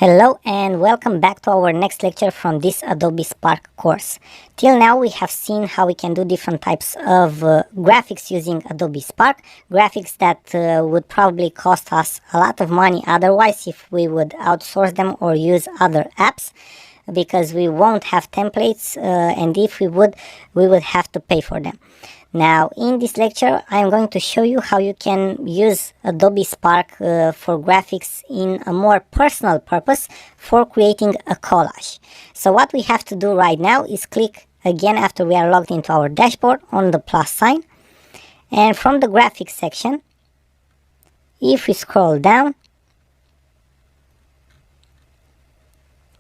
Hello and welcome back to our next lecture from this Adobe Spark course. Till now we have seen how we can do different types of graphics using Adobe Spark. Graphics that would probably cost us a lot of money otherwise if we would outsource them or use other apps, because we won't have templates and if we would have to pay for them. Now in this lecture I am going to show you how you can use Adobe Spark for graphics in a more personal purpose for creating a collage. So what we have to do right now is click again after we are logged into our dashboard on the plus sign, and from the graphics section, if we scroll down,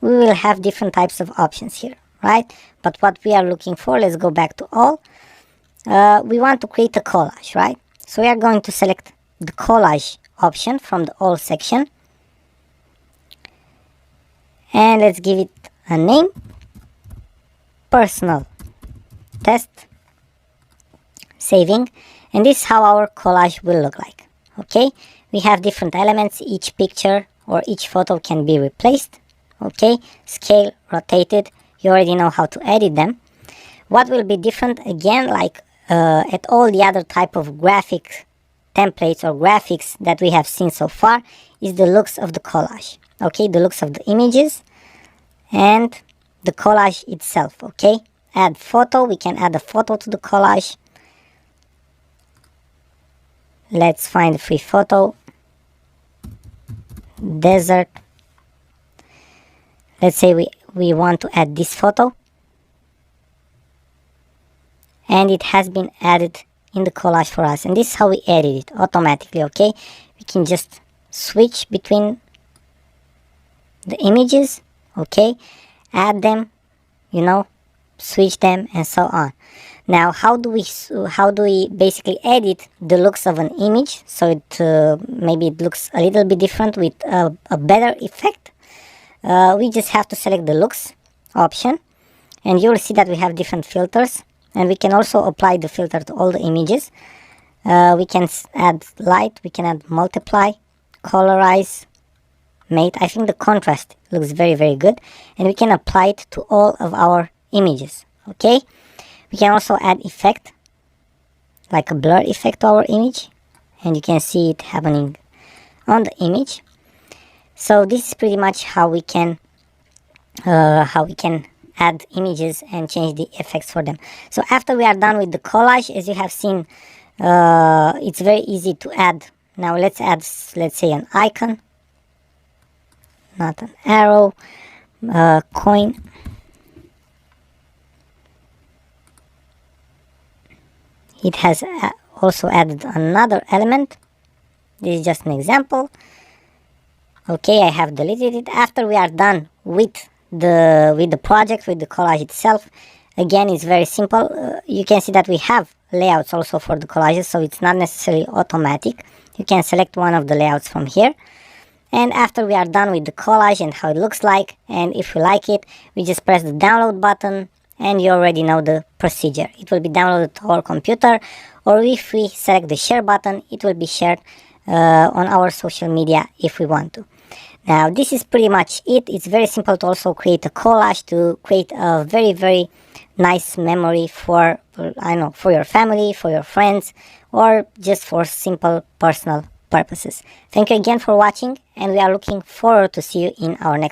we will have different types of options here, right? But what we are looking for, let's go back to all. We want to create a collage, right? So we are going to select the collage option from the all section, and let's give it a name, personal test, saving, and this is how our collage will look like. Okay, we have different elements, each picture or each photo can be replaced. Okay, scale, rotated, you already know how to edit them. What will be different, again, like at all the other type of graphic templates or graphics that we have seen so far, is the looks of the collage. Okay, the looks of the images and the collage itself. Okay, add photo, we can add a photo to the collage. Let's find a free photo, desert. Let's say we want to add this photo, and it has been added in the collage for us, and this is how we edit it automatically. Okay, we can just switch between the images, okay, add them, you know, switch them, and so on. Now how do we basically edit the looks of an image so it maybe it looks a little bit different with a better effect? We just have to select the looks option, and you'll see that we have different filters, and we can also apply the filter to all the images. We can add light, we can add multiply, colorize, mate. I think the contrast looks very good, and we can apply it to all of our images. Okay, we can also add effect, like a blur effect to our image, and you can see it happening on the image. So this is pretty much how we can add images and change the effects for them. So after we are done with the collage, as you have seen, it's very easy to add. Now let's add, let's say, an icon, not an arrow, coin. It has also added another element. This is just an example. Okay, I have deleted it. After we are done with the project, with the collage itself, again, it's very simple. You can see that we have layouts also for the collages, so it's not necessarily automatic. You can select one of the layouts from here, and after we are done with the collage and how it looks like, and if we like it, we just press the download button, and you already know the procedure. It will be downloaded to our computer, or if we select the share button, it will be shared on our social media if we want to. Now this is pretty much it. It's very simple to also create a collage, to create a very nice memory for, I know, for your family, for your friends, or just for simple personal purposes. Thank you again for watching, and we are looking forward to see you in our next